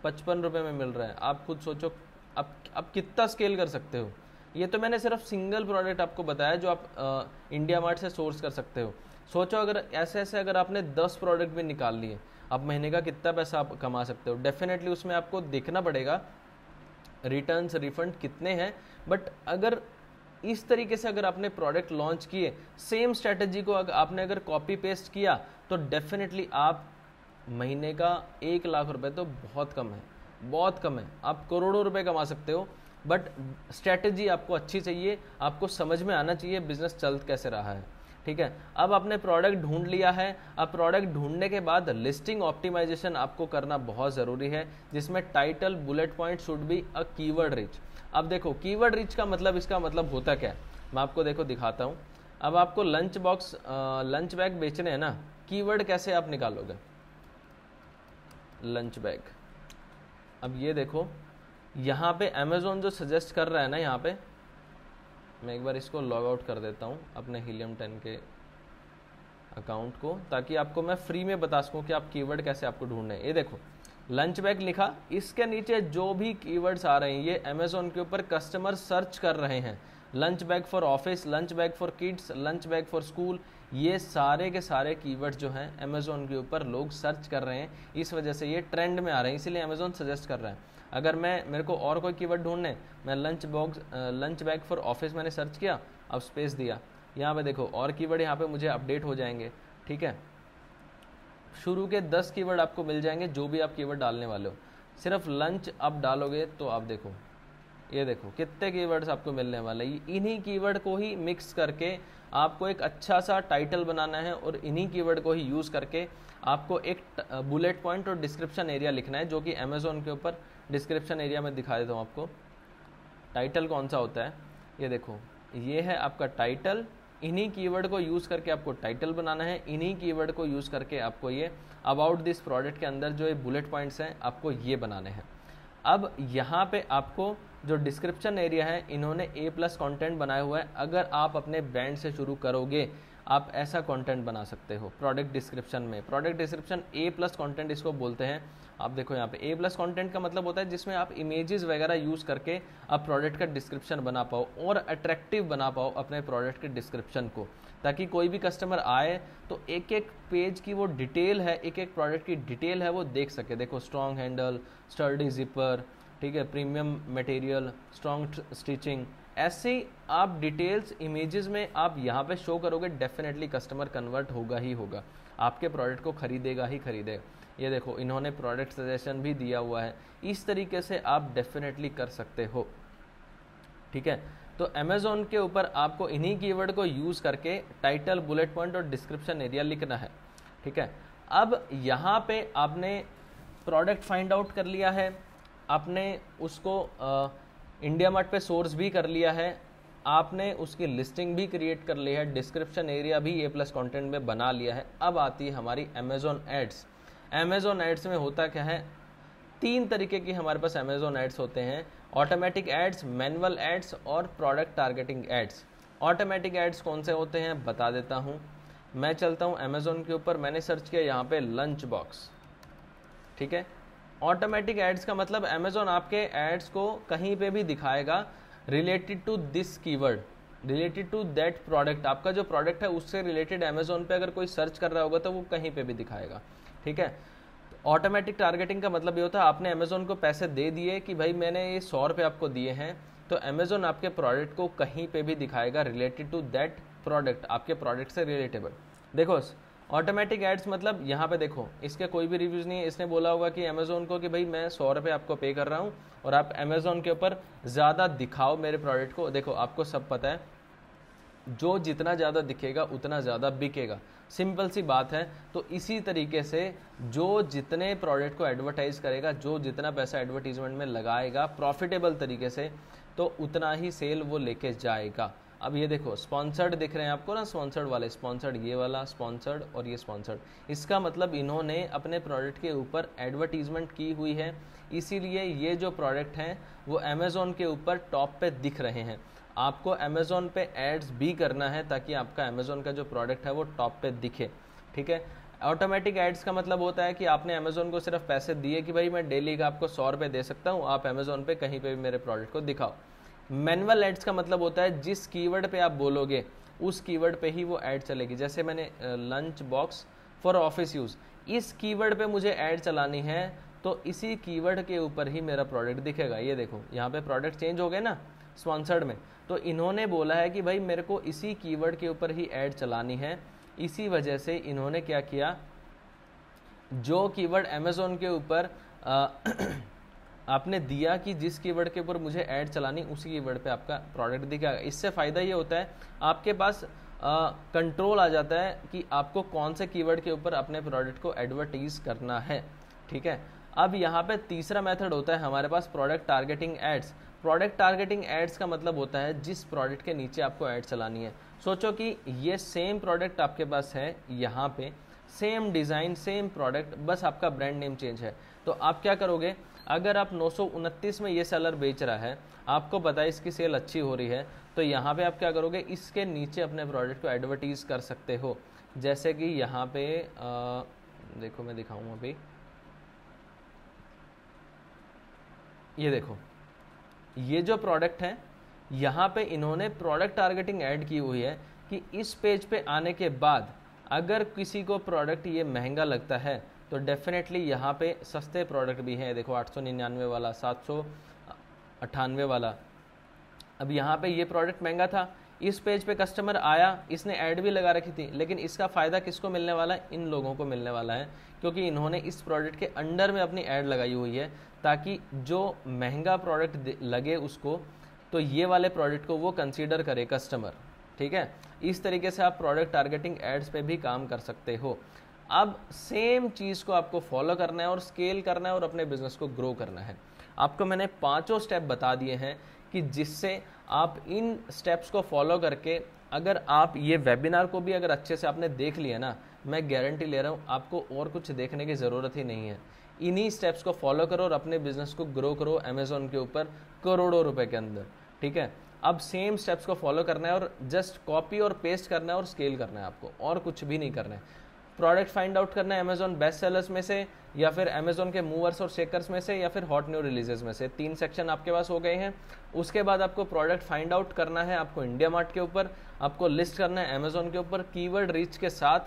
55 रुपये में मिल रहा है। आप खुद सोचो आप कितना स्केल कर सकते हो। ये तो मैंने सिर्फ सिंगल प्रोडक्ट आपको बताया जो आप इंडिया मार्ट से सोर्स कर सकते हो। सोचो अगर ऐसे अगर आपने 10 प्रोडक्ट भी निकाल लिए, आप महीने का कितना पैसा आप कमा सकते हो। डेफिनेटली उसमें आपको देखना पड़ेगा रिटर्न्स रिफंड कितने हैं, बट अगर इस तरीके से अगर आपने प्रोडक्ट लॉन्च किए, सेम स्ट्रेटजी को आपने अगर कॉपी पेस्ट किया, तो डेफिनेटली आप महीने का 1 लाख रुपए तो बहुत कम है, बहुत कम है। आप करोड़ों रुपए कमा सकते हो, बट स्ट्रेटजी आपको अच्छी चाहिए, आपको समझ में आना चाहिए बिजनेस चल कैसे रहा है, ठीक है। अब आपने प्रोडक्ट ढूंढ लिया है। अब प्रोडक्ट ढूंढने के बाद लिस्टिंग ऑप्टिमाइजेशन आपको करना बहुत ज़रूरी है, जिसमें title bullet point should be a keyword rich. अब देखो कीवर्ड रिच का मतलब, इसका मतलब होता क्या है, मैं आपको देखो दिखाता हूँ। अब आपको लंच बैग बेचने हैं ना, कीवर्ड कैसे आप निकालोगे, लंच बैग। अब ये देखो यहाँ पे अमेजोन जो सजेस्ट कर रहा है ना, यहाँ पे मैं एक बार इसको लॉग आउट कर देता हूँ अपने हीलियम 10 के अकाउंट को, ताकि आपको मैं फ्री में बता सकूँ कि आप कीवर्ड कैसे आपको ढूंढने हैं। ये देखो लंच बैग लिखा, इसके नीचे जो भी कीवर्ड्स आ रहे हैं ये अमेजोन के ऊपर कस्टमर सर्च कर रहे हैं। Lunch bag for office, lunch bag for kids, lunch bag for school, ये सारे के सारे कीवर्ड्स जो हैं अमेजोन के ऊपर लोग सर्च कर रहे हैं। इस वजह से ये ट्रेंड में आ रहे हैं, इसीलिए अमेजोन सजेस्ट कर रहा है। अगर मेरे को और कोई कीवर्ड ढूंढने, मैं लंच बैग फॉर ऑफिस मैंने सर्च किया, अब स्पेस दिया, यहाँ पे देखो और कीवर्ड यहाँ पे मुझे अपडेट हो जाएंगे, ठीक है। शुरू के 10 कीवर्ड आपको मिल जाएंगे, जो भी आप कीवर्ड डालने वाले हो। सिर्फ लंच आप डालोगे तो आप देखो, ये देखो कितने कीवर्ड्स आपको मिलने वाले हैं। इन्हीं कीवर्ड को ही मिक्स करके आपको एक अच्छा सा टाइटल बनाना है, और इन्हीं कीवर्ड को ही यूज़ करके आपको एक बुलेट पॉइंट और डिस्क्रिप्शन एरिया लिखना है, जो कि अमेजोन के ऊपर डिस्क्रिप्शन एरिया में दिखा देता हूँ आपको। टाइटल कौन सा होता है, ये देखो ये है आपका टाइटल। इन्हीं कीवर्ड को यूज़ करके आपको टाइटल बनाना है, इन्हीं कीवर्ड को यूज़ करके आपको ये अबाउट दिस प्रोडक्ट के अंदर जो ये बुलेट पॉइंट्स हैं आपको ये बनाने हैं। अब यहाँ पे आपको जो डिस्क्रिप्शन एरिया है, इन्होंने A+ कंटेंट बनाया हुआ है। अगर आप अपने ब्रांड से शुरू करोगे, आप ऐसा कंटेंट बना सकते हो प्रोडक्ट डिस्क्रिप्शन में। प्रोडक्ट डिस्क्रिप्शन A+ कंटेंट इसको बोलते हैं। आप देखो यहाँ पे A+ कंटेंट का मतलब होता है जिसमें आप इमेजेस वगैरह यूज़ करके आप प्रोडक्ट का डिस्क्रिप्शन बना पाओ और अट्रैक्टिव बना पाओ अपने प्रोडक्ट के डिस्क्रिप्शन को, ताकि कोई भी कस्टमर आए तो एक एक पेज की वो डिटेल है, एक एक प्रोडक्ट की डिटेल है वो देख सके। देखो स्ट्रॉन्ग हैंडल, स्टर्डी जिपर, ठीक है, प्रीमियम मटेरियल, स्ट्रॉन्ग स्टिचिंग, ऐसे आप डिटेल्स इमेजेस में आप यहाँ पे शो करोगे, डेफिनेटली कस्टमर कन्वर्ट होगा ही होगा, आपके प्रोडक्ट को खरीदेगा ही खरीदेगा। ये देखो इन्होंने प्रोडक्ट सजेशन भी दिया हुआ है। इस तरीके से आप डेफिनेटली कर सकते हो, ठीक है। तो अमेजोन के ऊपर आपको इन्हीं कीवर्ड को यूज़ करके टाइटल, बुलेट पॉइंट और डिस्क्रिप्शन एरिया लिखना है, ठीक है। अब यहाँ पे आपने प्रोडक्ट फाइंड आउट कर लिया है, आपने उसको इंडिया मार्ट पे सोर्स भी कर लिया है, आपने उसकी लिस्टिंग भी क्रिएट कर ली है, डिस्क्रिप्शन एरिया भी A+ कंटेंट में बना लिया है। अब आती है हमारी अमेजोन एड्स। अमेजोन एड्स में होता क्या है, 3 तरीके की हमारे पास अमेजोन एड्स होते हैं, ऑटोमेटिक एड्स, मैनुअल एड्स और product targeting ads. Automatic ads कौन से होते हैं बता देता हूँ। मैं चलता हूँ अमेजोन के ऊपर, मैंने सर्च किया यहाँ पे लंच बॉक्स, ठीक है। ऑटोमेटिक एड्स का मतलब अमेजोन आपके एड्स को कहीं पे भी दिखाएगा related to this keyword, related to that product. आपका जो प्रोडक्ट है उससे रिलेटेड अमेजोन पे अगर कोई सर्च कर रहा होगा तो वो कहीं पे भी दिखाएगा, ठीक है। ऑटोमेटिक टारगेटिंग का मतलब ये होता है आपने अमेजोन को पैसे दे दिए कि भाई मैंने ये 100 रुपये आपको दिए हैं, तो अमेजोन आपके प्रोडक्ट को कहीं पे भी दिखाएगा रिलेटेड टू दैट प्रोडक्ट, आपके प्रोडक्ट से रिलेटेबल। देखो ऑटोमेटिक एड्स मतलब यहाँ पे देखो, इसके कोई भी रिव्यूज नहीं है। इसने बोला होगा कि अमेजोन को कि भाई मैं 100 रुपये आपको पे कर रहा हूँ और आप अमेजोन के ऊपर ज़्यादा दिखाओ मेरे प्रोडक्ट को। देखो आपको सब पता है, जो जितना ज़्यादा दिखेगा उतना ज़्यादा बिकेगा, सिंपल सी बात है। तो इसी तरीके से जो जितने प्रोडक्ट को एडवर्टाइज करेगा, जो जितना पैसा एडवर्टीजमेंट में लगाएगा प्रॉफिटेबल तरीके से, तो उतना ही सेल वो लेके जाएगा। अब ये देखो स्पॉन्सर्ड दिख रहे हैं आपको ना, स्पॉन्सर्ड वाले, स्पॉन्सर्ड ये वाला स्पॉन्सर्ड और ये स्पॉन्सर्ड, इसका मतलब इन्होंने अपने प्रोडक्ट के ऊपर एडवर्टीजमेंट की हुई है, इसीलिए ये जो प्रोडक्ट हैं वो अमेजोन के ऊपर टॉप पे दिख रहे हैं। आपको अमेजोन पे एड्स भी करना है ताकि आपका अमेजोन का जो प्रोडक्ट है वो टॉप पे दिखे, ठीक है। ऑटोमेटिक एड्स का मतलब होता है कि आपने अमेजोन को सिर्फ पैसे दिए कि भाई मैं डेली का आपको 100 रुपये दे सकता हूँ, आप अमेजोन पे कहीं पे भी मेरे प्रोडक्ट को दिखाओ। मैनुअल एड्स का मतलब होता है जिस कीवर्ड पे आप बोलोगे उस कीवर्ड पे ही वो ऐड चलेगी। जैसे मैंने lunch box for office use, इस कीवर्ड पे मुझे ऐड चलानी है तो इसी कीवर्ड के ऊपर ही मेरा प्रोडक्ट दिखेगा। ये देखो यहाँ पे प्रोडक्ट चेंज हो गए ना स्पॉन्सर्ड में, तो इन्होंने बोला है कि भाई मेरे को इसी कीवर्ड के ऊपर ही ऐड चलानी है। इसी वजह से इन्होंने क्या किया, जो कीवर्ड अमेजोन के ऊपर आपने दिया कि जिस कीवर्ड के ऊपर मुझे ऐड चलानी, उसी कीवर्ड पे आपका प्रोडक्ट दिखेगा। इससे फ़ायदा ये होता है आपके पास कंट्रोल आ जाता है कि आपको कौन से कीवर्ड के ऊपर अपने प्रोडक्ट को एडवर्टीज करना है, ठीक है। अब यहाँ पे तीसरा मेथड होता है हमारे पास product targeting ads. Product targeting ads का मतलब होता है जिस प्रोडक्ट के नीचे आपको ऐड चलानी है। सोचो कि ये सेम प्रोडक्ट आपके पास है, यहाँ पे सेम डिज़ाइन सेम प्रोडक्ट, बस आपका ब्रांड नेम चेंज है। तो आप क्या करोगे, अगर आप 929 में ये सेलर बेच रहा है, आपको पता है इसकी सेल अच्छी हो रही है, तो यहाँ पे आप क्या करोगे, इसके नीचे अपने प्रोडक्ट को एडवर्टीज कर सकते हो। जैसे कि यहाँ पे देखो मैं दिखाऊँ अभी, ये देखो ये जो प्रोडक्ट है यहाँ पे इन्होंने प्रोडक्ट टारगेटिंग ऐड की हुई है कि इस पेज पे आने के बाद अगर किसी को प्रोडक्ट ये महंगा लगता है तो डेफिनेटली यहाँ पे सस्ते प्रोडक्ट भी हैं। देखो 899 वाला, 798 वाला। अब यहाँ पे ये प्रोडक्ट महंगा था, इस पेज पे कस्टमर आया, इसने ऐड भी लगा रखी थी, लेकिन इसका फ़ायदा किसको मिलने वाला है, इन लोगों को मिलने वाला है, क्योंकि इन्होंने इस प्रोडक्ट के अंडर में अपनी ऐड लगाई हुई है ताकि जो महंगा प्रोडक्ट लगे उसको, तो ये वाले प्रोडक्ट को वो कंसीडर करे कस्टमर, ठीक है। इस तरीके से आप प्रोडक्ट टारगेटिंग एड्स पे भी काम कर सकते हो। अब सेम चीज़ को आपको फॉलो करना है और स्केल करना है और अपने बिजनेस को ग्रो करना है। आपको मैंने 5 स्टेप बता दिए हैं कि जिससे आप इन स्टेप्स को फॉलो करके, अगर आप ये वेबिनार को भी अगर अच्छे से आपने देख लिया ना, मैं गारंटी ले रहा हूँ आपको और कुछ देखने की ज़रूरत ही नहीं है। इन्हीं स्टेप्स को फॉलो करो और अपने बिजनेस को ग्रो करो अमेजोन के ऊपर करोड़ों रुपए के अंदर, ठीक है। अब सेम स्टेप्स को फॉलो करना है और जस्ट कॉपी और पेस्ट करना है और स्केल करना है आपको, और कुछ भी नहीं करना है। प्रोडक्ट फाइंड आउट करना है अमेजोन बेस्ट सेलर्स में से, या फिर अमेजोन के मूवर्स और शेकर्स में से, या फिर हॉट न्यू रिलीजेस में से। 3 सेक्शन आपके पास हो गए हैं। उसके बाद आपको प्रोडक्ट फाइंड आउट करना है, आपको इंडिया मार्ट के ऊपर, आपको लिस्ट करना है अमेजोन के ऊपर कीवर्ड रीच के साथ।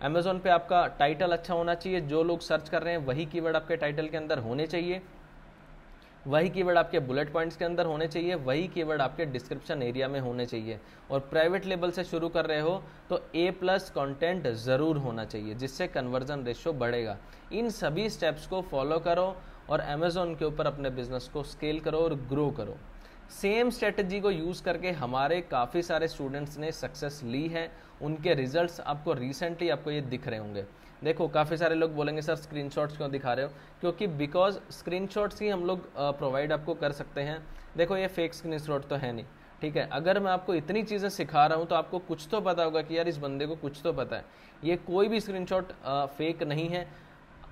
अमेजोन पे आपका टाइटल अच्छा होना चाहिए, जो लोग सर्च कर रहे हैं वही कीवर्ड आपके टाइटल के अंदर होने चाहिए, वही कीवर्ड आपके बुलेट पॉइंट्स के अंदर होने चाहिए, वही कीवर्ड आपके डिस्क्रिप्शन एरिया में होने चाहिए। और प्राइवेट लेबल से शुरू कर रहे हो तो A+ कंटेंट ज़रूर होना चाहिए, जिससे कन्वर्जन रेशियो बढ़ेगा। इन सभी स्टेप्स को फॉलो करो और अमेजोन के ऊपर अपने बिजनेस को स्केल करो और ग्रो करो। सेम स्ट्रेटजी को यूज़ करके हमारे काफ़ी सारे स्टूडेंट्स ने सक्सेस ली है, उनके रिजल्ट्स आपको रिसेंटली आपको ये दिख रहे होंगे। देखो काफ़ी सारे लोग बोलेंगे सर स्क्रीनशॉट्स क्यों दिखा रहे हो, क्योंकि बिकॉज स्क्रीनशॉट्स ही हम लोग प्रोवाइड आपको कर सकते हैं। देखो ये फेक स्क्रीनशॉट तो है नहीं, ठीक है। अगर मैं आपको इतनी चीज़ें सिखा रहा हूँ तो आपको कुछ तो पता होगा कि यार इस बंदे को कुछ तो पता है। ये कोई भी स्क्रीनशॉट फेक नहीं है।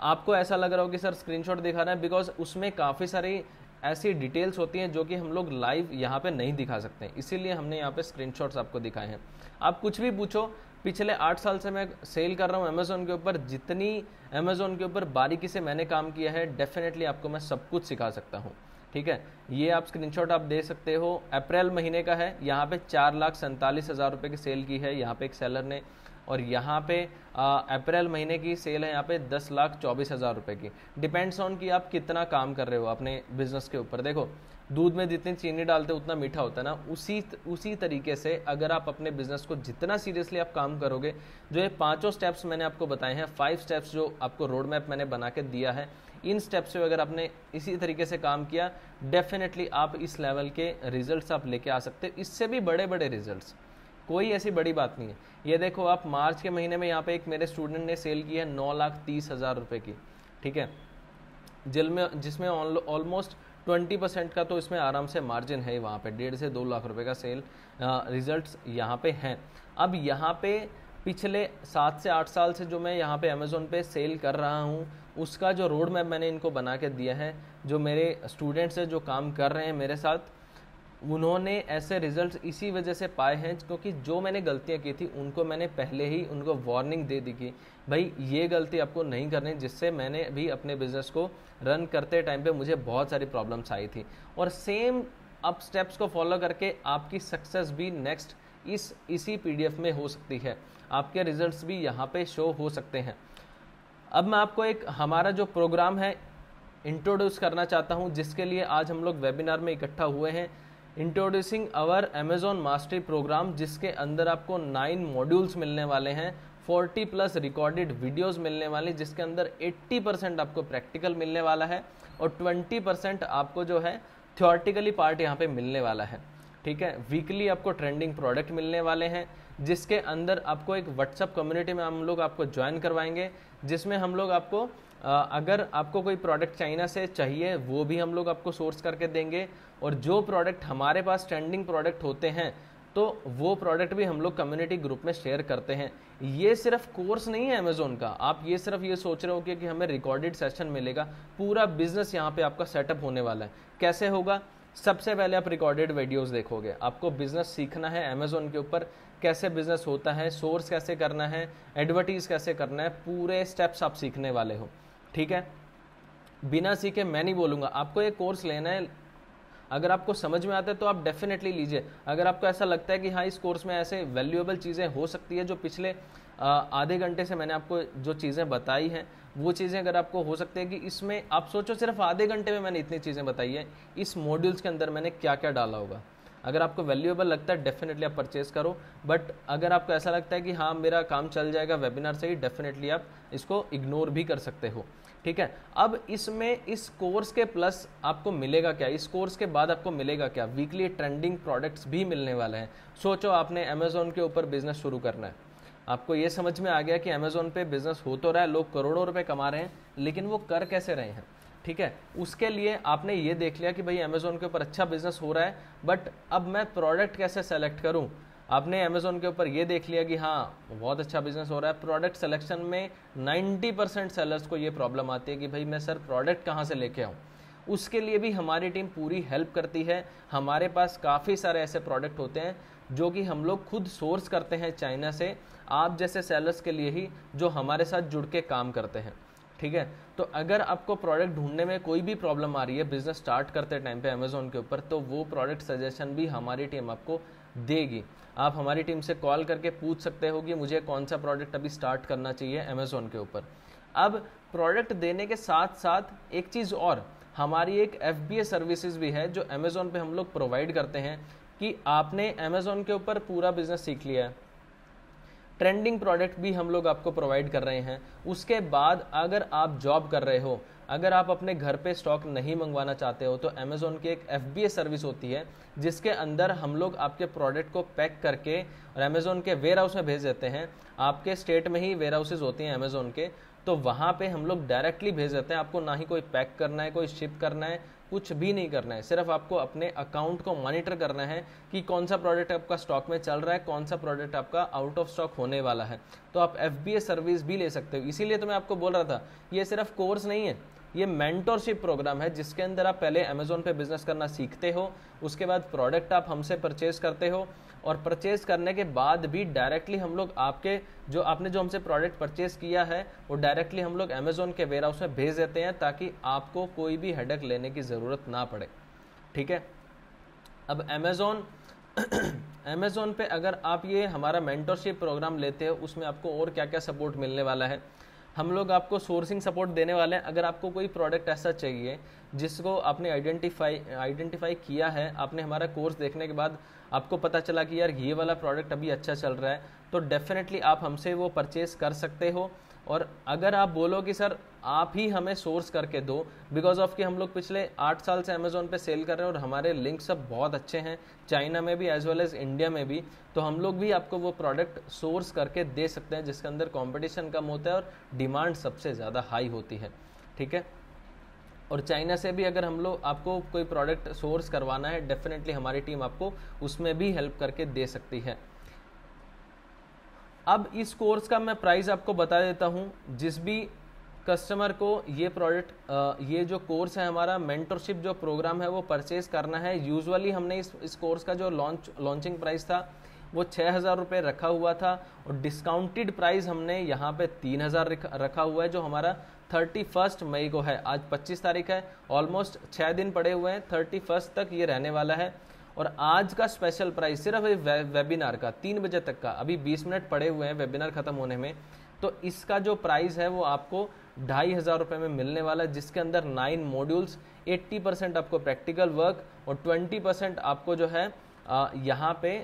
आपको ऐसा लग रहा हो कि सर स्क्रीनशॉट दिखा रहा है, बिकॉज उसमें काफ़ी सारी ऐसी डिटेल्स होती हैं जो कि हम लोग लाइव यहाँ पे नहीं दिखा सकते, इसीलिए हमने यहाँ पे स्क्रीनशॉट्स आपको दिखाए हैं। आप कुछ भी पूछो, पिछले 8 साल से मैं सेल कर रहा हूँ अमेजोन के ऊपर, जितनी अमेजोन के ऊपर बारीकी से मैंने काम किया है, डेफिनेटली आपको मैं सब कुछ सिखा सकता हूँ, ठीक है। ये आप स्क्रीनशॉट आप दे सकते हो, अप्रैल महीने का है। यहाँ पे 4,47,000 रुपये की सेल की है यहाँ पे एक सेलर ने, और यहाँ पे अप्रैल महीने की सेल है यहाँ पे 10,24,000 रुपये की। डिपेंड्स ऑन कि आप कितना काम कर रहे हो अपने बिजनेस के ऊपर। देखो दूध में जितनी चीनी डालते उतना मीठा होता है ना, उसी तरीके से अगर आप अपने बिजनेस को जितना सीरियसली आप काम करोगे, जो ये 5 स्टेप्स मैंने आपको बताए हैं, 5 स्टेप्स जो आपको रोड मैप मैंने बना के दिया है, इन स्टेप्स पे अगर आपने इसी तरीके से काम किया, डेफिनेटली आप इस लेवल के रिजल्ट्स आप लेके आ सकते हो, इससे भी बड़े बड़े रिजल्ट्स। कोई ऐसी बड़ी बात नहीं है। ये देखो आप मार्च के महीने में यहाँ पे एक मेरे स्टूडेंट ने सेल की है 9,30,000 रुपये की, ठीक है, जिसमें ऑलमोस्ट 20% का तो इसमें आराम से मार्जिन है, वहाँ पे 1.5 से 2 लाख रुपए का सेल रिजल्ट्स यहाँ पे हैं। अब यहाँ पे पिछले 7 से 8 साल से जो मैं यहाँ पे अमेज़ोन पे सेल कर रहा हूँ, उसका जो रोड मैप मैंने इनको बना के दिया है, जो मेरे स्टूडेंट्स हैं जो काम कर रहे हैं मेरे साथ, उन्होंने ऐसे रिजल्ट्स इसी वजह से पाए हैं क्योंकि जो मैंने गलतियां की थी उनको मैंने पहले ही उनको वार्निंग दे दी कि भाई ये गलती आपको नहीं करनी, जिससे मैंने भी अपने बिजनेस को रन करते टाइम पे मुझे बहुत सारी प्रॉब्लम्स आई थी। और सेम आप स्टेप्स को फॉलो करके आपकी सक्सेस भी नेक्स्ट इसी PDF में हो सकती है, आपके रिजल्ट्स भी यहाँ पे शो हो सकते हैं। अब मैं आपको एक हमारा जो प्रोग्राम है इंट्रोड्यूस करना चाहता हूँ, जिसके लिए आज हम लोग वेबिनार में इकट्ठा हुए हैं। Introducing our Amazon mastery program, जिसके अंदर आपको 9 मॉड्यूल्स मिलने वाले हैं, 40+ रिकॉर्डेड वीडियोस मिलने वाली, जिसके अंदर 80% आपको प्रैक्टिकल मिलने वाला है और 20% आपको जो है थ्योरेटिकली पार्ट यहाँ पे मिलने वाला है, ठीक है। वीकली आपको ट्रेंडिंग प्रोडक्ट मिलने वाले हैं, जिसके अंदर आपको एक व्हाट्सअप कम्युनिटी में हम लोग आपको ज्वाइन करवाएंगे, जिसमें हम लोग आपको अगर आपको कोई प्रोडक्ट चाइना से चाहिए वो भी हम लोग आपको सोर्स करके देंगे, और जो प्रोडक्ट हमारे पास ट्रेंडिंग प्रोडक्ट होते हैं तो वो प्रोडक्ट भी हम लोग कम्युनिटी ग्रुप में शेयर करते हैं। ये सिर्फ कोर्स नहीं है अमेजोन का, आप ये सिर्फ ये सोच रहे हो कि हमें रिकॉर्डेड सेशन मिलेगा, पूरा बिजनेस यहाँ पे आपका सेटअप होने वाला है। कैसे होगा? सबसे पहले आप रिकॉर्डेड वीडियोस देखोगे, आपको बिजनेस सीखना है अमेजोन के ऊपर, कैसे बिजनेस होता है, सोर्स कैसे करना है, एडवर्टीज कैसे करना है, पूरे स्टेप्स आप सीखने वाले हो, ठीक है। बिना सीखे मैं नहीं बोलूँगा, आपको ये कोर्स लेना है, अगर आपको समझ में आता है तो आप डेफिनेटली लीजिए। अगर आपको ऐसा लगता है कि हाँ इस कोर्स में ऐसे वैल्यूएबल चीज़ें हो सकती है, जो पिछले आधे घंटे से मैंने आपको जो चीज़ें बताई हैं, वो चीज़ें अगर आपको हो सकती है कि इसमें आप सोचो सिर्फ आधे घंटे में मैंने इतनी चीज़ें बताई है, इस मॉड्यूल्स के अंदर मैंने क्या क्या डाला होगा। अगर आपको वैल्यूएबल लगता है डेफिनेटली आप परचेज करो, बट अगर आपको ऐसा लगता है कि हाँ मेरा काम चल जाएगा वेबिनार से ही, डेफिनेटली आप इसको इग्नोर भी कर सकते हो, ठीक है। अब इसमें इस कोर्स के प्लस आपको मिलेगा क्या, इस कोर्स के बाद आपको मिलेगा क्या? वीकली ट्रेंडिंग प्रोडक्ट्स भी मिलने वाले हैं। सोचो आपने अमेजोन के ऊपर बिजनेस शुरू करना है, आपको ये समझ में आ गया कि अमेजोन पे बिजनेस हो तो रहा है, लोग करोड़ों रुपए कमा रहे हैं, लेकिन वो कर कैसे रहे हैं, ठीक है। उसके लिए आपने ये देख लिया कि भाई अमेजोन के ऊपर अच्छा बिजनेस हो रहा है, बट अब मैं प्रोडक्ट कैसे सेलेक्ट करूं। आपने अमेजोन के ऊपर ये देख लिया कि हाँ बहुत अच्छा बिजनेस हो रहा है, प्रोडक्ट सिलेक्शन में 90% सेलर्स को ये प्रॉब्लम आती है कि भाई मैं सर प्रोडक्ट कहाँ से लेके आऊँ। उसके लिए भी हमारी टीम पूरी हेल्प करती है। हमारे पास काफ़ी सारे ऐसे प्रोडक्ट होते हैं जो कि हम लोग खुद सोर्स करते हैं चाइना से, आप जैसे सेलर्स के लिए ही जो हमारे साथ जुड़ के काम करते हैं, ठीक है। तो अगर आपको प्रोडक्ट ढूंढने में कोई भी प्रॉब्लम आ रही है बिजनेस स्टार्ट करते टाइम पे अमेजोन के ऊपर, तो वो प्रोडक्ट सजेशन भी हमारी टीम आपको देगी। आप हमारी टीम से कॉल करके पूछ सकते हो कि मुझे कौन सा प्रोडक्ट अभी स्टार्ट करना चाहिए अमेजोन के ऊपर। अब प्रोडक्ट देने के साथ साथ एक चीज़ और, हमारी एक FBA सर्विसेज भी है जो अमेजोन पे हम लोग प्रोवाइड करते हैं कि आपने अमेजोन के ऊपर पूरा बिजनेस सीख लिया है, ट्रेंडिंग प्रोडक्ट भी हम लोग आपको प्रोवाइड कर रहे हैं। उसके बाद अगर आप जॉब कर रहे हो, अगर आप अपने घर पे स्टॉक नहीं मंगवाना चाहते हो, तो अमेजोन की एक FBA सर्विस होती है जिसके अंदर हम लोग आपके प्रोडक्ट को पैक करके और अमेजोन के वेयर हाउस में भेज देते हैं। आपके स्टेट में ही वेयर हाउसेज होती हैं अमेजोन के, तो वहाँ पे हम लोग डायरेक्टली भेज देते हैं। आपको ना ही कोई पैक करना है, कोई शिप करना है, कुछ भी नहीं करना है, सिर्फ आपको अपने अकाउंट को मॉनिटर करना है कि कौन सा प्रोडक्ट आपका स्टॉक में चल रहा है, कौन सा प्रोडक्ट आपका आउट ऑफ स्टॉक होने वाला है। तो आप FBA सर्विस भी ले सकते हो। इसीलिए तो मैं आपको बोल रहा था, ये सिर्फ कोर्स नहीं है, ये मेंटरशिप प्रोग्राम है जिसके अंदर आप पहले अमेजोन पे बिजनेस करना सीखते हो, उसके बाद प्रोडक्ट आप हमसे परचेज करते हो, और परचेज करने के बाद भी डायरेक्टली हम लोग आपके आपने जो हमसे प्रोडक्ट परचेज किया है वो डायरेक्टली हम लोग अमेजोन के वेयर हाउस में भेज देते हैं, ताकि आपको कोई भी हेडेक लेने की ज़रूरत ना पड़े, ठीक है। अब अमेजोन पे अगर आप ये हमारा मेंटरशिप प्रोग्राम लेते हो, उसमें आपको और क्या क्या सपोर्ट मिलने वाला है। हम लोग आपको सोर्सिंग सपोर्ट देने वाले हैं। अगर आपको कोई प्रोडक्ट ऐसा चाहिए जिसको आपने आइडेंटिफाई किया है, आपने हमारा कोर्स देखने के बाद आपको पता चला कि यार ये वाला प्रोडक्ट अभी अच्छा चल रहा है, तो डेफिनेटली आप हमसे वो परचेस कर सकते हो। और अगर आप बोलो कि सर आप ही हमें सोर्स करके दो, बिकॉज ऑफ कि हम लोग पिछले 8 साल से अमेजोन पे सेल कर रहे हैं और हमारे लिंक सब बहुत अच्छे हैं, चाइना में भी एज वेल एज इंडिया में भी, तो हम लोग भी आपको वो प्रोडक्ट सोर्स करके दे सकते हैं जिसके अंदर कंपटीशन कम होता है और डिमांड सबसे ज़्यादा हाई होती है। ठीक है, और चाइना से भी अगर हम लोग आपको कोई प्रोडक्ट सोर्स करवाना है, डेफिनेटली हमारी टीम आपको उसमें भी हेल्प करके दे सकती है। अब इस कोर्स का मैं प्राइस आपको बता देता हूं। जिस भी कस्टमर को ये प्रोडक्ट ये जो कोर्स है हमारा मेंटरशिप जो प्रोग्राम है वो परचेज करना है, यूजुअली हमने इस कोर्स का जो लॉन्चिंग प्राइस था वो 6,000 रुपये रखा हुआ था, और डिस्काउंटेड प्राइस हमने यहाँ पे 3,000 रखा हुआ है, जो हमारा 31 मई को है। आज 25 तारीख है, ऑलमोस्ट 6 दिन पड़े हुए हैं, 31 तक ये रहने वाला है। और आज का स्पेशल प्राइस सिर्फ वेबिनार का 3 बजे तक का, अभी 20 मिनट पड़े हुए हैं वेबिनार खत्म होने में, तो इसका जो प्राइस है वो आपको 2,500 रुपये में मिलने वाला है, जिसके अंदर 9 मॉड्यूल्स, 80% आपको प्रैक्टिकल वर्क और 20% आपको जो है यहाँ पे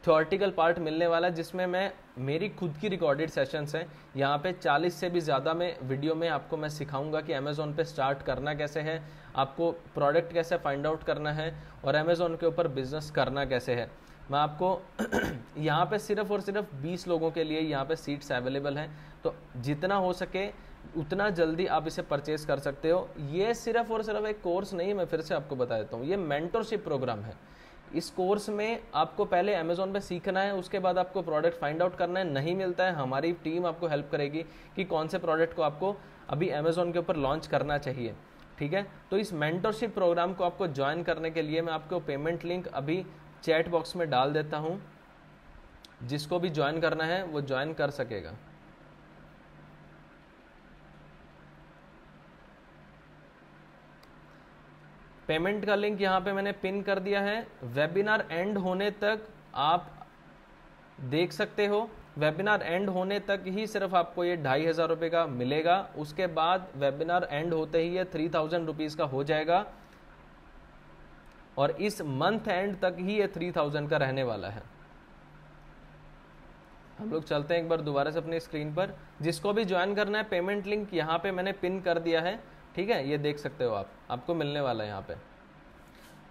थ्योरेटिकल पार्ट मिलने वाला है, जिसमें मैं मेरी खुद की रिकॉर्डेड सेशंस हैं, यहाँ पे 40 से भी ज़्यादा में वीडियो में आपको मैं सिखाऊंगा कि अमेज़ॉन पे स्टार्ट करना कैसे है, आपको प्रोडक्ट कैसे फाइंड आउट करना है और अमेज़ॉन के ऊपर बिजनेस करना कैसे है। मैं आपको यहाँ पे सिर्फ और सिर्फ 20 लोगों के लिए यहाँ पे सीट्स अवेलेबल हैं, तो जितना हो सके उतना जल्दी आप इसे परचेज कर सकते हो। ये सिर्फ और सिर्फ एक कोर्स नहीं, मैं फिर से आपको बता देता हूँ, ये मेंटरशिप प्रोग्राम है। इस कोर्स में आपको पहले अमेज़ॉन पे सीखना है, उसके बाद आपको प्रोडक्ट फाइंड आउट करना है। नहीं मिलता है, हमारी टीम आपको हेल्प करेगी कि कौन से प्रोडक्ट को आपको अभी अमेज़ॉन के ऊपर लॉन्च करना चाहिए। ठीक है, तो इस मेंटरशिप प्रोग्राम को आपको ज्वाइन करने के लिए मैं आपको पेमेंट लिंक अभी चैट बॉक्स में डाल देता हूँ, जिसको भी ज्वाइन करना है वो ज्वाइन कर सकेगा। पेमेंट का लिंक यहाँ पे मैंने पिन कर दिया है। वेबिनार एंड होने तक आप देख सकते हो, वेबिनार एंड होने तक ही सिर्फ आपको ये 2,500 रुपये का मिलेगा। उसके बाद वेबिनार एंड होते ही ये 3,000 रुपीज़ का हो जाएगा, और इस मंथ एंड तक ही ये 3,000 का रहने वाला है। हम लोग चलते हैं एक बार दोबारा से अपनी स्क्रीन पर। जिसको भी ज्वाइन करना है, पेमेंट लिंक यहाँ पे मैंने पिन कर दिया है। ठीक है, ये देख सकते हो आप, आपको मिलने वाला है यहाँ पे।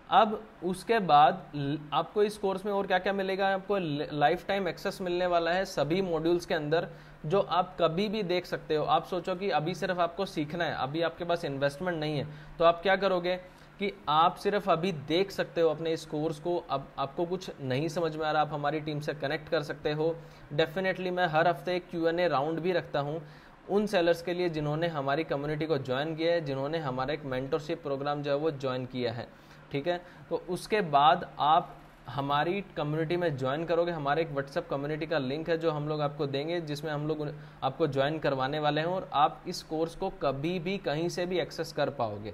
अब उसके बाद आपको इस कोर्स में और क्या क्या मिलेगा, आपको लाइफ टाइम एक्सेस मिलने वाला है सभी मॉड्यूल्स के अंदर, जो आप कभी भी देख सकते हो। आप सोचो कि अभी सिर्फ आपको सीखना है, अभी आपके पास इन्वेस्टमेंट नहीं है, तो आप क्या करोगे कि आप सिर्फ अभी देख सकते हो अपने इस कोर्स को। अब आपको कुछ नहीं समझ में आ रहा, आप हमारी टीम से कनेक्ट कर सकते हो। डेफिनेटली मैं हर हफ्ते एक Q&A राउंड भी रखता हूँ उन सेलर्स के लिए जिन्होंने हमारी कम्युनिटी को ज्वाइन किया है, जिन्होंने हमारा एक मेंटरशिप प्रोग्राम जो है वो ज्वाइन किया है। ठीक है, तो उसके बाद आप हमारी कम्युनिटी में ज्वाइन करोगे। हमारे एक व्हाट्सएप कम्युनिटी का लिंक है जो हम लोग आपको देंगे, जिसमें हम लोग आपको ज्वाइन करवाने वाले हैं, और आप इस कोर्स को कभी भी कहीं से भी एक्सेस कर पाओगे।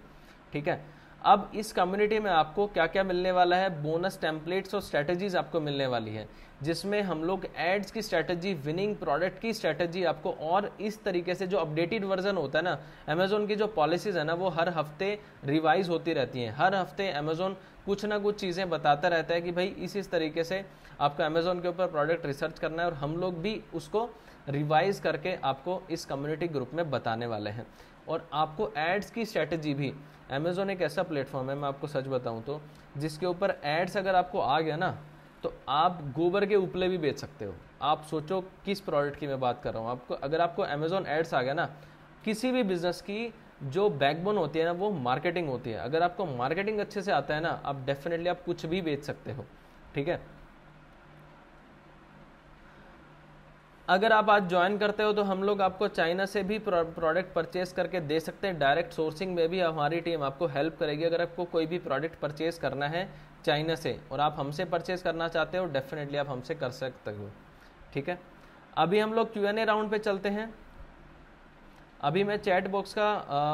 ठीक है, अब इस कम्युनिटी में आपको क्या क्या मिलने वाला है, बोनस टेम्पलेट्स और स्ट्रेटजीज आपको मिलने वाली है, जिसमें हम लोग एड्स की स्ट्रेटजी, विनिंग प्रोडक्ट की स्ट्रेटजी आपको, और इस तरीके से जो अपडेटेड वर्जन होता है ना, अमेजोन की जो पॉलिसीज है ना वो हर हफ्ते रिवाइज होती रहती हैं। हर हफ्ते अमेजोन कुछ ना कुछ चीज़ें बताता रहता है कि भाई इस तरीके से आपको अमेजोन के ऊपर प्रोडक्ट रिसर्च करना है, और हम लोग भी उसको रिवाइज करके आपको इस कम्युनिटी ग्रुप में बताने वाले हैं। और आपको एड्स की स्ट्रेटजी भी, अमेजोन एक ऐसा प्लेटफॉर्म है, मैं आपको सच बताऊं तो, जिसके ऊपर एड्स अगर आपको आ गया ना, तो आप गोबर के उपले भी बेच सकते हो। आप सोचो किस प्रोडक्ट की मैं बात कर रहा हूँ। आपको अगर आपको अमेजोन एड्स आ गया ना, किसी भी बिजनेस की जो बैकबोन होती है ना वो मार्केटिंग होती है। अगर आपको मार्केटिंग अच्छे से आता है ना, आप डेफिनेटली आप कुछ भी बेच सकते हो। ठीक है, अगर आप आज ज्वाइन करते हो तो हम लोग आपको चाइना से भी प्रोडक्ट परचेज करके दे सकते हैं। डायरेक्ट सोर्सिंग में भी हमारी टीम आपको हेल्प करेगी। अगर आपको कोई भी प्रोडक्ट परचेज करना है चाइना से और आप हमसे परचेज करना चाहते हो, डेफिनेटली आप हमसे कर सकते हो। ठीक है, अभी हम लोग Q&A राउंड पे चलते हैं। अभी मैं चैट बॉक्स का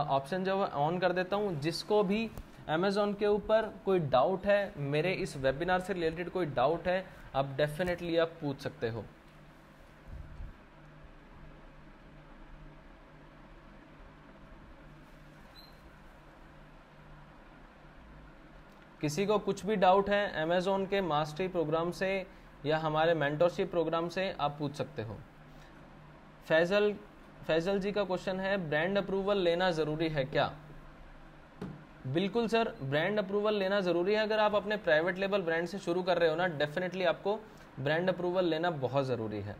ऑप्शन जो ऑन कर देता हूँ। जिसको भी अमेजोन के ऊपर कोई डाउट है, मेरे इस वेबिनार से रिलेटेड कोई डाउट है, आप डेफिनेटली आप पूछ सकते हो। किसी को कुछ भी डाउट है अमेज़ॉन के मास्टरी प्रोग्राम से या हमारे मेंटरशिप प्रोग्राम से आप पूछ सकते हो। फैजल जी का क्वेश्चन है, ब्रांड अप्रूवल लेना ज़रूरी है क्या? बिल्कुल सर, ब्रांड अप्रूवल लेना ज़रूरी है। अगर आप अपने प्राइवेट लेबल ब्रांड से शुरू कर रहे हो ना, डेफिनेटली आपको ब्रांड अप्रूवल लेना बहुत ज़रूरी है।